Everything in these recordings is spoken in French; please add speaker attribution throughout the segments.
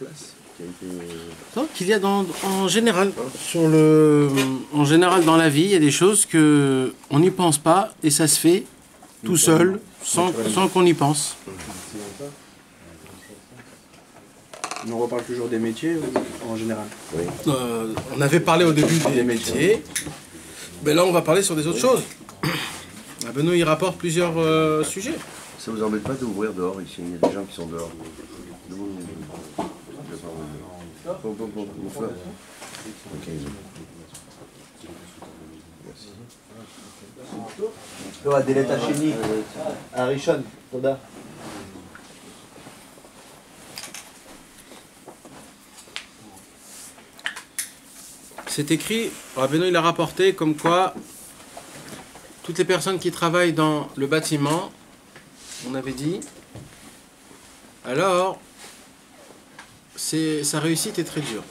Speaker 1: place qui a été...
Speaker 2: Non, qu'il y a en général. En général, dans la vie, il y a des choses que on n'y pense pas et ça se fait tout seul, sans qu'on y pense.
Speaker 3: On reparle toujours des métiers en général.
Speaker 1: Oui.
Speaker 2: On avait parlé au début des métiers, mais là on va parler sur des autres choses. Benoît il rapporte plusieurs sujets.
Speaker 1: Ça vous embête pas d'ouvrir dehors ici? Il y a des gens qui sont dehors. Ok.
Speaker 4: לא, הדלת השני, הראשון, תודה.
Speaker 2: C'est écrit, Rabbeinu il a rapporté comme quoi toutes les personnes qui travaillent dans le bâtiment, on avait dit, alors sa réussite est très dure.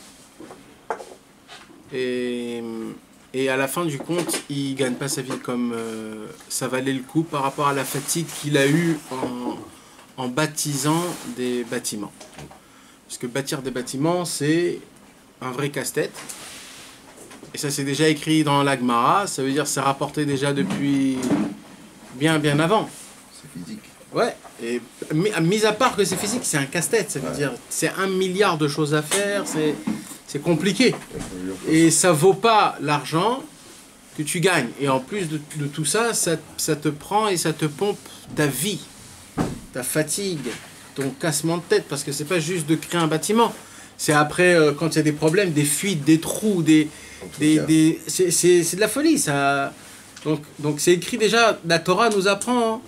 Speaker 2: Et à la fin du compte, il ne gagne pas sa vie comme ça valait le coup par rapport à la fatigue qu'il a eue en bâtissant des bâtiments. Parce que bâtir des bâtiments, c'est un vrai casse-tête. Et ça, c'est déjà écrit dans la Gemara, ça veut dire que c'est rapporté déjà depuis bien avant.
Speaker 1: C'est physique.
Speaker 2: Ouais, et mis à part que c'est physique, c'est un casse-tête, ça veut dire c'est 1 milliard de choses à faire, c'est compliqué. Et ça vaut pas l'argent que tu gagnes. Et en plus de tout ça, ça te prend et ça te pompe ta vie, ta fatigue, ton cassement de tête, parce que c'est pas juste de créer un bâtiment. C'est après, quand il y a des problèmes, des fuites, des trous, c'est de la folie, ça. Donc c'est écrit déjà, la Torah nous apprend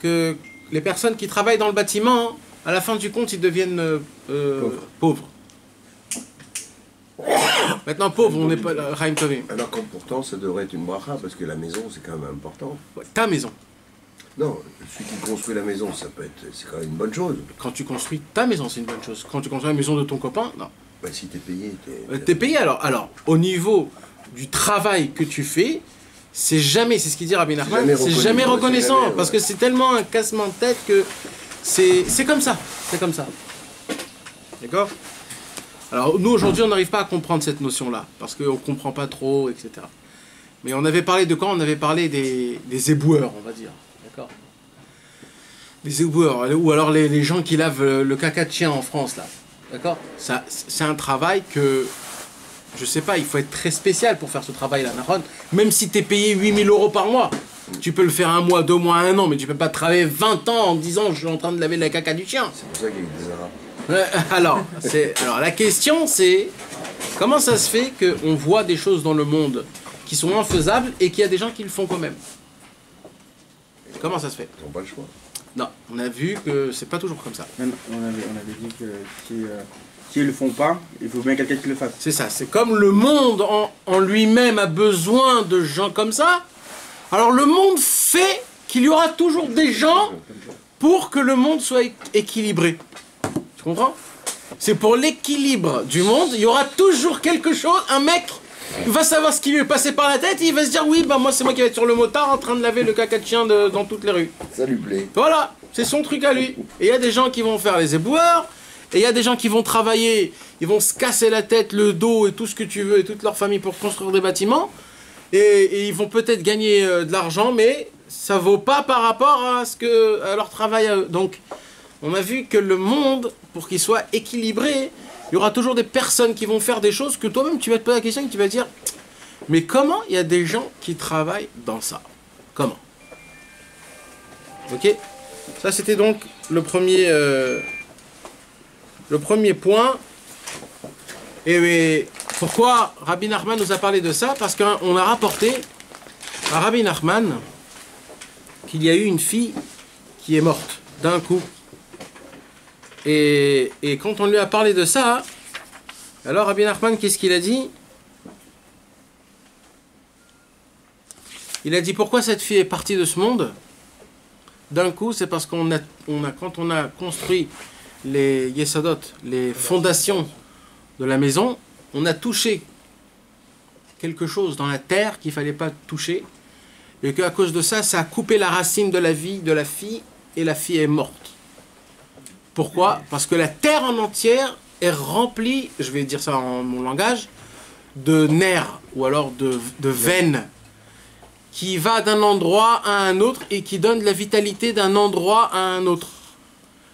Speaker 2: que les personnes qui travaillent dans le bâtiment, à la fin du compte, ils deviennent pauvres. Maintenant, pauvre, on n'est pas Chaim Tovim.
Speaker 1: Alors que pourtant, ça devrait être une bracha, parce que la maison, c'est quand même important.
Speaker 2: Ouais, ta maison.
Speaker 1: Non, celui qui construit la maison, c'est quand même une bonne chose.
Speaker 2: Quand tu construis ta maison, c'est une bonne chose. Quand tu construis la maison de ton copain, non.
Speaker 1: Bah, si t'es payé,
Speaker 2: t'es payé alors. Alors, au niveau du travail que tu fais, c'est jamais, c'est ce qu'il dit Rabbi Nachman, c'est jamais reconnaissant, jamais, parce que c'est tellement un cassement de tête que c'est comme ça. C'est comme ça. D'accord? Alors, nous, aujourd'hui, on n'arrive pas à comprendre cette notion-là, parce qu'on ne comprend pas trop, etc. Mais on avait parlé de quoi? On avait parlé des éboueurs, on va dire. D'accord? Les éboueurs, ou alors les gens qui lavent le caca de chien en France, là. D'accord? C'est un travail que, je sais pas, il faut être très spécial pour faire ce travail-là, même si tu es payé 8 000 € par mois. Tu peux le faire 1 mois, 2 mois, 1 an, mais tu peux pas travailler 20 ans en disant je suis en train de laver le caca du chien.
Speaker 1: C'est pour ça qu'il y a des Arabes.
Speaker 2: Alors la question c'est, comment ça se fait qu'on voit des choses dans le monde qui sont infaisables et qu'il y a des gens qui le font quand même? Comment ça se fait?
Speaker 1: Ils n'ont pas le choix.
Speaker 2: Non, on a vu que c'est pas toujours comme ça.
Speaker 3: On avait dit que si ils le font pas, il faut bien quelqu'un qui le fasse.
Speaker 2: C'est ça, c'est comme le monde en lui-même a besoin de gens comme ça, alors le monde fait qu'il y aura toujours des gens pour que le monde soit équilibré. Tu comprends? C'est pour l'équilibre du monde, il y aura toujours quelque chose, un mec il va savoir ce qui lui est passé par la tête et il va se dire oui, bah moi c'est moi qui vais être sur le motard en train de laver le caca de chien dans toutes les rues.
Speaker 1: Ça lui plaît.
Speaker 2: Voilà, c'est son truc à lui. Et il y a des gens qui vont faire les éboueurs, et il y a des gens qui vont travailler, ils vont se casser la tête, le dos et tout ce que tu veux, et toute leur famille pour construire des bâtiments, et ils vont peut-être gagner de l'argent, mais ça vaut pas par rapport à leur travail à eux. Donc, on a vu que le monde, pour qu'il soit équilibré, il y aura toujours des personnes qui vont faire des choses que toi-même tu vas te poser la question et tu vas te dire mais comment il y a des gens qui travaillent dans ça? Comment? Ok? Ça c'était donc le premier point. Et pourquoi Rabbi Nachman nous a parlé de ça? Parce qu'on a rapporté à Rabbi Nachman qu'il y a eu une fille qui est morte d'un coup. Et quand on lui a parlé de ça, alors Rabbi Nachman, qu'est-ce qu'il a dit? Il a dit pourquoi cette fille est partie de ce monde? D'un coup, c'est parce quand on a construit les Yesodot, les fondations de la maison, on a touché quelque chose dans la terre qu'il ne fallait pas toucher, et qu'à cause de ça, ça a coupé la racine de la vie de la fille, et la fille est morte. Pourquoi? Parce que la terre en entière est remplie, je vais dire ça en mon langage, de nerfs ou alors de veines qui va d'un endroit à un autre et qui donne de la vitalité d'un endroit à un autre.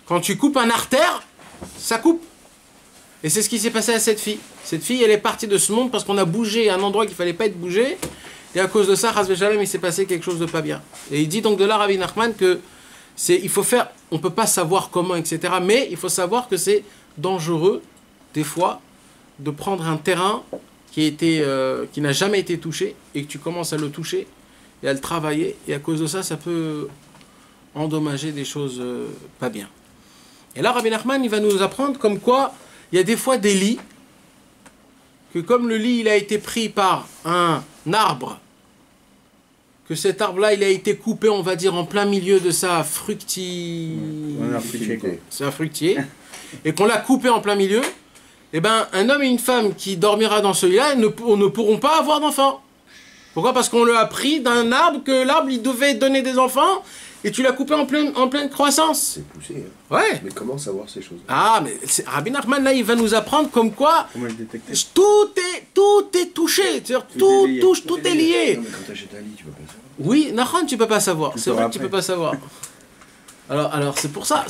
Speaker 2: Quand tu coupes un artère, ça coupe. Et c'est ce qui s'est passé à cette fille. Cette fille, elle est partie de ce monde parce qu'on a bougé à un endroit qu'il ne fallait pas être bougé. Et à cause de ça, il s'est passé quelque chose de pas bien. Et il dit donc de là, Rabbi Nachman, que il faut faire, on ne peut pas savoir comment, etc. Mais il faut savoir que c'est dangereux, des fois, de prendre un terrain qui n'a jamais été touché et que tu commences à le toucher et à le travailler. Et à cause de ça, ça peut endommager des choses pas bien. Et là, Rabbi Nachman, il va nous apprendre comme quoi il y a des fois des lits, que comme le lit il a été pris par un arbre, que cet arbre-là il a été coupé, on va dire, en plein milieu de sa c'est un fruitier, et qu'on l'a coupé en plein milieu, et ben un homme et une femme qui dormira dans ce lit-là ne pourront pas avoir d'enfants. Pourquoi? Parce qu'on le a pris d'un arbre, que l'arbre il devait donner des enfants, et tu l'as coupé en pleine croissance.
Speaker 1: C'est poussé. Hein.
Speaker 2: Ouais.
Speaker 1: Mais comment savoir ces choses?
Speaker 2: Ah, mais Rabbi Nachman, là, il va nous apprendre comme quoi tout est touché. C'est-à-dire tout est lié.
Speaker 1: Non, mais quand tu achètes un lit, tu peux pas savoir.
Speaker 2: Oui, Nachman, tu peux pas savoir. C'est vrai que tu peux pas savoir. Alors c'est pour ça.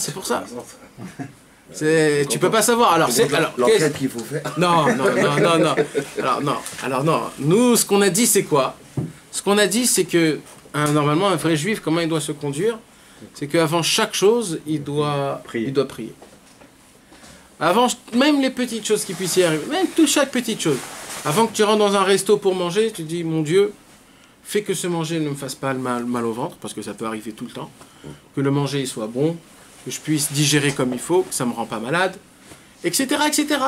Speaker 2: Tu peux pas savoir. Alors
Speaker 1: l'enquête qu'il faut faire.
Speaker 2: Non. Alors non. Nous, ce qu'on a dit, c'est quoi? Ce qu'on a dit, c'est que normalement, un vrai juif, comment il doit se conduire? C'est qu'avant chaque chose, il doit prier. Avant même les petites choses qui puissent y arriver, même chaque petite chose. Avant que tu rentres dans un resto pour manger, tu dis, mon Dieu, fais que ce manger ne me fasse pas mal au ventre, parce que ça peut arriver tout le temps. Que le manger soit bon, que je puisse digérer comme il faut, que ça ne me rend pas malade, etc., etc.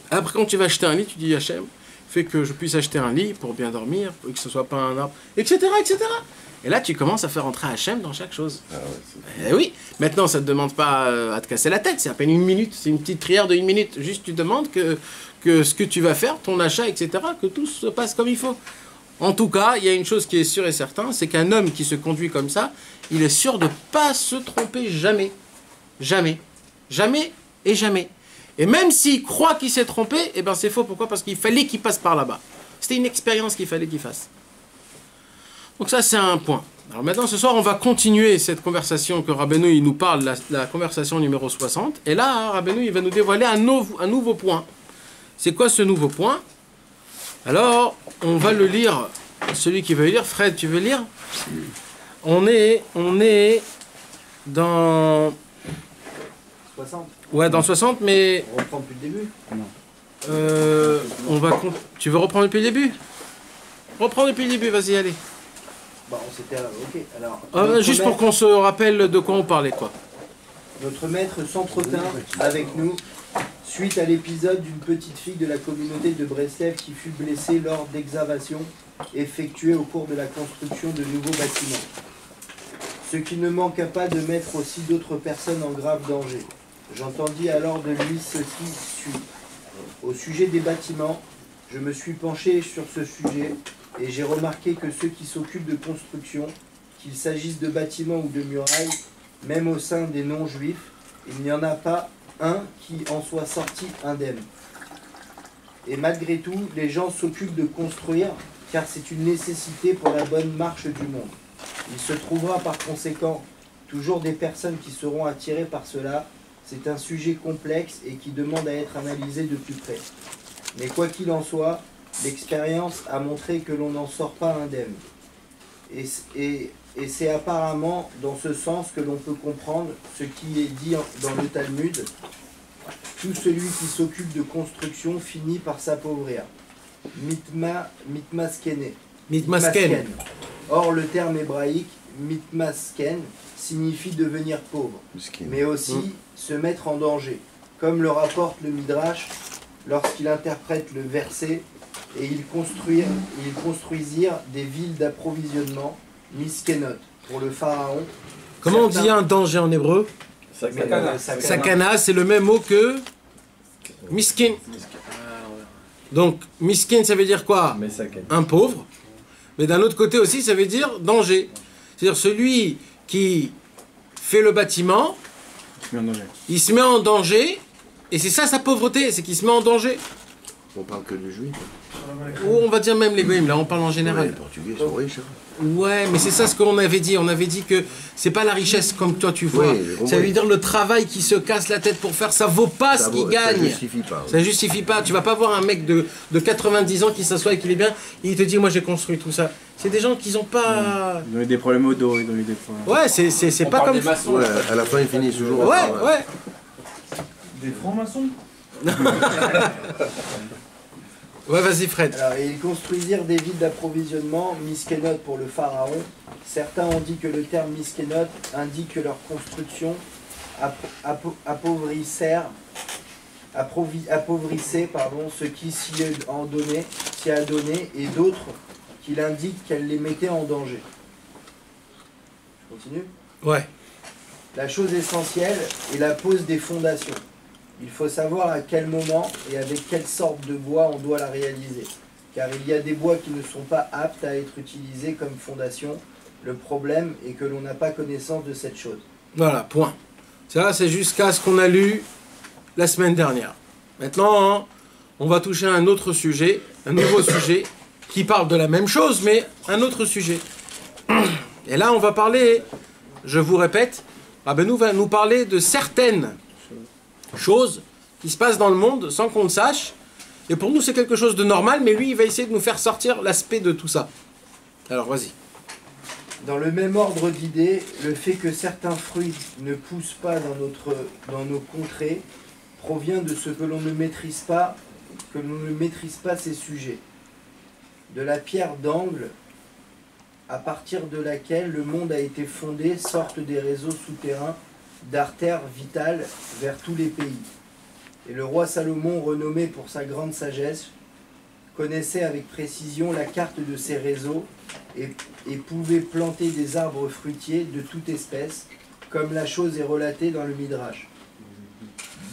Speaker 2: Après, quand tu vas acheter un lit, tu dis, Hachem, fais que je puisse acheter un lit pour bien dormir, pour que ce ne soit pas un arbre, etc., etc. Et là, tu commences à faire entrer Hachem dans chaque chose. Ah ouais, oui, maintenant, ça ne te demande pas à te casser la tête, c'est à peine 1 minute, c'est une petite prière de 1 minute. Juste, tu demandes que ce que tu vas faire, ton achat, etc., que tout se passe comme il faut. En tout cas, il y a une chose qui est sûre et certaine, c'est qu'un homme qui se conduit comme ça, il est sûr de ne pas se tromper jamais. Jamais. Jamais et jamais. Et même s'il croit qu'il s'est trompé, eh ben c'est faux. Pourquoi? Parce qu'il fallait qu'il passe par là-bas. C'était une expérience qu'il fallait qu'il fasse. Donc ça, c'est un point. Alors maintenant, ce soir, on va continuer cette conversation que Rabbeinu il nous parle, la conversation numéro 60. Et là, Rabbeinu il va nous dévoiler un nouveau point. C'est quoi ce nouveau point? Alors, on va le lire. Celui qui veut lire, Fred, tu veux lire? On est dans...
Speaker 4: 60.
Speaker 2: Ouais, dans 60, mais...
Speaker 4: On reprend depuis le début?
Speaker 2: Non. Tu veux reprendre depuis le début? Reprends depuis le début, vas-y, allez.
Speaker 4: Bon, on s'était... Ok, alors...
Speaker 2: juste pour qu'on se rappelle de quoi on parlait, quoi.
Speaker 4: Notre maître s'entretint avec nous suite à l'épisode d'une petite fille de la communauté de Breslev qui fut blessée lors d'excavations effectuées au cours de la construction de nouveaux bâtiments. Ce qui ne manqua pas de mettre aussi d'autres personnes en grave danger. J'entendis alors de lui ce qui suit. Au sujet des bâtiments, je me suis penché sur ce sujet et j'ai remarqué que ceux qui s'occupent de construction, qu'il s'agisse de bâtiments ou de murailles, même au sein des non-juifs, il n'y en a pas un qui en soit sorti indemne. Et malgré tout, les gens s'occupent de construire, car c'est une nécessité pour la bonne marche du monde. Il se trouvera par conséquent toujours des personnes qui seront attirées par cela. C'est un sujet complexe et qui demande à être analysé de plus près. Mais quoi qu'il en soit, l'expérience a montré que l'on n'en sort pas indemne. Et c'est apparemment dans ce sens que l'on peut comprendre ce qui est dit dans le Talmud. Tout celui qui s'occupe de construction finit par s'appauvrir. Mitmasken. Or, le terme hébraïque mitmasken signifie devenir pauvre, mais aussi se mettre en danger, comme le rapporte le Midrash lorsqu'il interprète le verset, et ils construisirent des villes d'approvisionnement, miskenot, pour le pharaon.
Speaker 2: Comment on dit un danger en hébreu? Sakana, c'est le même mot que miskin. Donc, miskin, ça veut dire quoi? Un pauvre. Mais d'un autre côté aussi, ça veut dire danger. C'est-à-dire celui qui fait le bâtiment, il se met en danger Et c'est ça sa pauvreté, c'est qu'il se met en danger.
Speaker 1: On parle que de juifs.
Speaker 2: Ou on va dire même les goïms, là on parle en
Speaker 1: Ouais,
Speaker 2: général.
Speaker 1: les Portugais sont riches. Hein.
Speaker 2: Ouais, mais c'est ça ce qu'on avait dit. On avait dit que c'est pas la richesse comme toi tu vois.
Speaker 1: Oui,
Speaker 2: Ça veut dire le travail qui se casse la tête pour faire, ça vaut pas ce qu'il gagne.
Speaker 1: Ça justifie pas.
Speaker 2: Ça justifie pas. Tu vas pas voir un mec de 90 ans qui s'assoit et qui est bien, et il te dit moi j'ai construit tout ça. C'est des gens qui ont pas...
Speaker 3: Ils ont eu des problèmes au dos, ils ont eu des problèmes...
Speaker 2: Ouais, c'est pas comme...
Speaker 1: Ouais, à la fin, ils finissent toujours.
Speaker 2: Ouais,
Speaker 1: à faire,
Speaker 2: ouais.
Speaker 5: Des francs-maçons.
Speaker 2: Ouais, vas-y Fred.
Speaker 4: Alors, ils construisirent des villes d'approvisionnement, Miskénotes pour le pharaon. Certains ont dit que le terme Miskénotes indique que leur construction appauvrissait ce qui s'y a donné, et d'autres qu'il indique qu'elle les mettait en danger. Je continue.
Speaker 2: Ouais.
Speaker 4: La chose essentielle est la pose des fondations. Il faut savoir à quel moment et avec quelle sorte de bois on doit la réaliser. Car il y a des bois qui ne sont pas aptes à être utilisés comme fondation. Le problème est que l'on n'a pas connaissance de cette chose.
Speaker 2: Voilà, point. Ça, c'est jusqu'à ce qu'on a lu la semaine dernière. Maintenant, hein, on va toucher à un autre sujet, un nouveau sujet, qui parle de la même chose, mais un autre sujet. Et là, on va parler, je vous répète, Rabbeinu va nous parler de certaines choses qui se passent dans le monde sans qu'on le sache. Et pour nous, c'est quelque chose de normal, mais lui, il va essayer de nous faire sortir l'aspect de tout ça. Alors, vas-y.
Speaker 4: Dans le même ordre d'idées, le fait que certains fruits ne poussent pas dans nos contrées provient de ce que l'on ne maîtrise pas, ces sujets. De la pierre d'angle à partir de laquelle le monde a été fondé sortent des réseaux souterrains d'artères vitales vers tous les pays. Et le roi Salomon, renommé pour sa grande sagesse, connaissait avec précision la carte de ces réseaux et pouvait planter des arbres fruitiers de toute espèce, comme la chose est relatée dans le Midrash.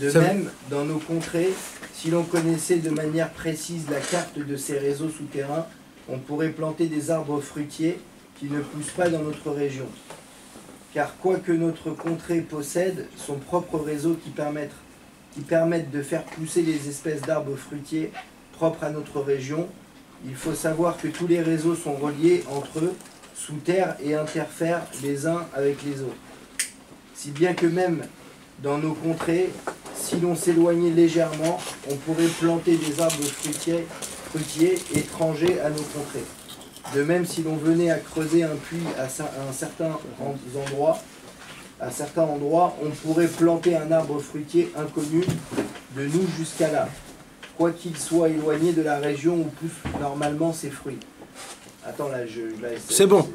Speaker 4: De même, dans nos contrées, si l'on connaissait de manière précise la carte de ces réseaux souterrains, on pourrait planter des arbres fruitiers qui ne poussent pas dans notre région. Car quoique notre contrée possède son propre réseau qui permettent de faire pousser les espèces d'arbres fruitiers propres à notre région, il faut savoir que tous les réseaux sont reliés entre eux sous terre et interfèrent les uns avec les autres. Si bien que même dans nos contrées, si l'on s'éloignait légèrement, on pourrait planter des arbres fruitiers étrangers à nos contrées. De même, si l'on venait à creuser un puits à certains endroits, on pourrait planter un arbre fruitier inconnu de nous jusqu'à là, quoi qu'il soit éloigné de la région où poussent normalement ses fruits. Attends, là,
Speaker 2: c'est bon,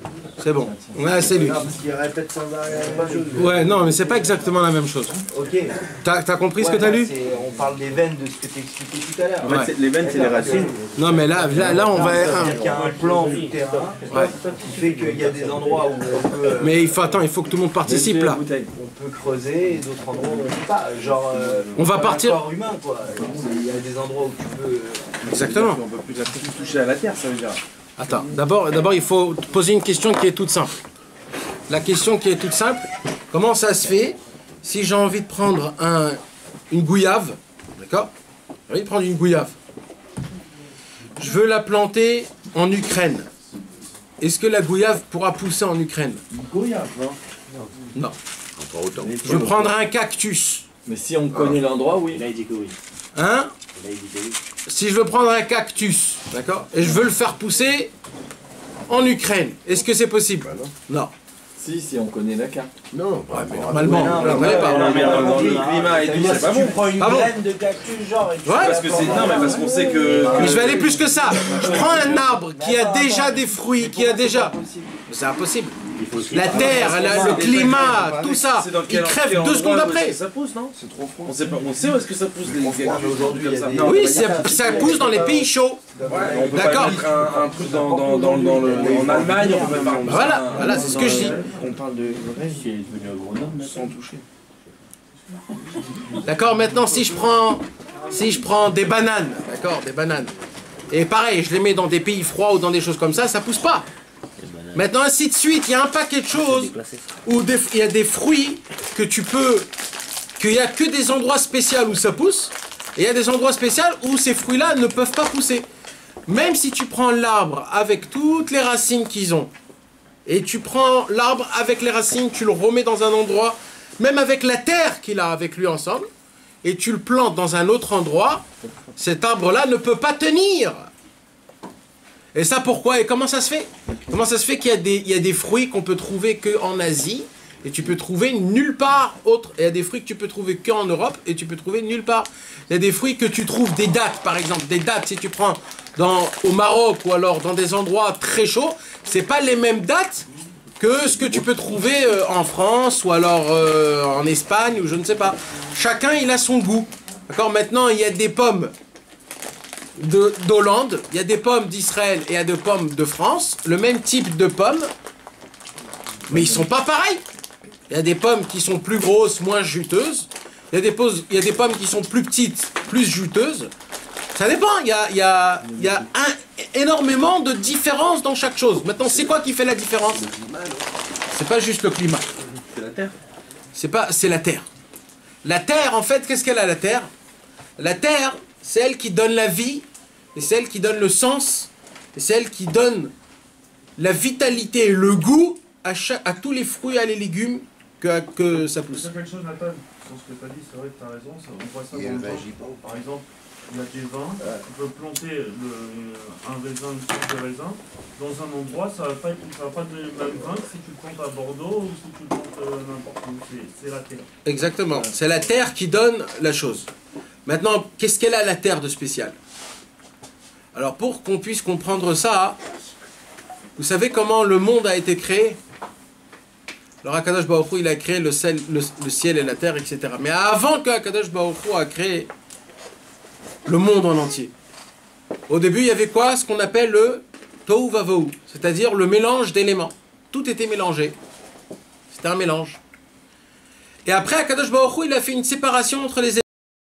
Speaker 2: c'est bon. Ouais, c'est lui.
Speaker 4: Non, parce qu'il répète sans arrêt la même chose.
Speaker 2: Ouais, non, mais c'est pas exactement la même chose.
Speaker 4: Ok.
Speaker 2: T'as compris ce que t'as lu?
Speaker 4: On parle des veines de ce que t'expliquais tout à l'heure.
Speaker 3: En fait, les veines, c'est les racines.
Speaker 2: Non, mais là on va...
Speaker 4: Il y a un plan du terrain qui fait qu'il y a des endroits où on peut...
Speaker 2: Mais il faut que tout le monde participe, là.
Speaker 4: On peut creuser et d'autres endroits où on ne peut pas. Genre...
Speaker 2: On va partir...
Speaker 4: un corps humain, quoi. Il y a des endroits où tu peux...
Speaker 2: Exactement.
Speaker 3: On peut plus toucher à la terre, ça veut dire.
Speaker 2: Attends, d'abord il faut poser une question qui est toute simple. La question qui est toute simple, comment ça se fait si j'ai envie de prendre une gouyave, d'accord? J'ai envie de prendre une gouyave. Je veux la planter en Ukraine. Est-ce que la gouyave pourra pousser en Ukraine?
Speaker 5: Une gouyave, non?
Speaker 2: Non.
Speaker 1: Pas autant.
Speaker 2: Je veux prendre un cactus.
Speaker 5: Mais si on connaît l'endroit, oui.
Speaker 6: Là, il dit que oui.
Speaker 2: Hein?
Speaker 6: Là, il dit que oui.
Speaker 2: Si je veux prendre un cactus, d'accord? Et je veux le faire pousser en Ukraine. Est-ce que c'est possible? Non.
Speaker 5: Si on connaît la carte.
Speaker 1: Non,
Speaker 2: Mais normalement, on ne connaît pas.
Speaker 3: Non, mais dans le climat et tout, c'est pas
Speaker 4: Tu
Speaker 3: bon.
Speaker 4: prends une
Speaker 2: Ah bon?
Speaker 4: graine de cactus, genre... Et tu
Speaker 2: Ouais.
Speaker 3: Parce que c'est... Non, mais parce qu'on sait que...
Speaker 2: Mais je vais aller plus que ça. Je prends un arbre qui a déjà des fruits, qui a déjà... C'est impossible. La terre, le climat, tout ça, il crève 2 secondes après.
Speaker 3: Ça pousse, non?
Speaker 1: c'est trop froid.
Speaker 3: On sait où est-ce que ça pousse les
Speaker 4: aujourd'hui, il y a des-
Speaker 2: Oui, ça pousse dans les pays chauds.
Speaker 3: On peut
Speaker 2: D'accord.
Speaker 3: pas mettre un truc en Allemagne, on peut pas...
Speaker 2: Voilà, c'est ce que je dis.
Speaker 3: On parle de...
Speaker 6: Si elle est devenue agronome,
Speaker 3: Sans toucher.
Speaker 2: D'accord, maintenant si je prends des bananes, d'accord, des bananes, et pareil, je les mets dans des pays froids ou dans des choses comme ça pousse pas. Maintenant ainsi de suite, il y a un paquet de choses où il y a des fruits que tu peux qu'il n'y a que des endroits spéciaux où ça pousse, et il y a des endroits spéciaux où ces fruits-là ne peuvent pas pousser. Même si tu prends l'arbre avec toutes les racines qu'ils ont, et tu prends l'arbre avec les racines, tu le remets dans un endroit, même avec la terre qu'il a avec lui ensemble, et tu le plantes dans un autre endroit, cet arbre-là ne peut pas tenir. Et ça pourquoi? Et comment ça se fait? Comment ça se fait qu'il y a des fruits qu'on peut trouver qu'en Asie, et tu peux trouver nulle part autre? Et il y a des fruits que tu peux trouver qu'en Europe, et tu peux trouver nulle part. Il y a des fruits que tu trouves, des dattes par exemple, des dattes, si tu prends au Maroc, ou alors dans des endroits très chauds, c'est pas les mêmes dattes que ce que tu peux trouver en France, ou alors en Espagne, ou je ne sais pas. Chacun, il a son goût. D'accord? Maintenant, il y a des pommes d'Hollande, il y a des pommes d'Israël et il y a des pommes de France, le même type de pommes, mais ils sont pas pareils. Il y a des pommes qui sont plus grosses, moins juteuses. Il y a des pommes qui sont plus petites, plus juteuses. Ça dépend. Il y a énormément de différences dans chaque chose. Maintenant, c'est quoi qui fait la différence? C'est pas juste le climat.
Speaker 3: C'est la terre.
Speaker 2: C'est la terre. La terre, en fait, qu'est-ce qu'elle a, la terre? La terre, c'est elle qui donne la vie, et c'est elle qui donne le sens, et c'est elle qui donne la vitalité et le goût à tous les fruits et les légumes que ça pousse.
Speaker 5: Ça fait quelque chose, Nathan, sur ce que tu as dit, c'est vrai que tu as raison, on voit ça
Speaker 1: Et
Speaker 5: dans le
Speaker 1: l'agit
Speaker 5: temps.
Speaker 1: pas.
Speaker 5: Par exemple, il y a des vins, tu peux planter un raisin, une sorte de raisin, dans un endroit, ça va pas donner le même vin que si tu le plantes à Bordeaux ou si tu le plantes n'importe où, c'est la terre.
Speaker 2: Exactement, c'est la terre qui donne la chose. Maintenant, qu'est-ce qu'elle a la terre de spécial? Alors pour qu'on puisse comprendre ça, vous savez comment le monde a été créé? Alors Akadosh Baruch Hu, il a créé le ciel et la terre, etc. Mais avant que Akadosh Baruch Hu a créé le monde en entier, au début il y avait quoi? Ce qu'on appelle le Tohu Vavohu, c'est-à-dire le mélange d'éléments. Tout était mélangé. C'était un mélange. Et après Akadosh Baruch Hu, il a fait une séparation entre les éléments.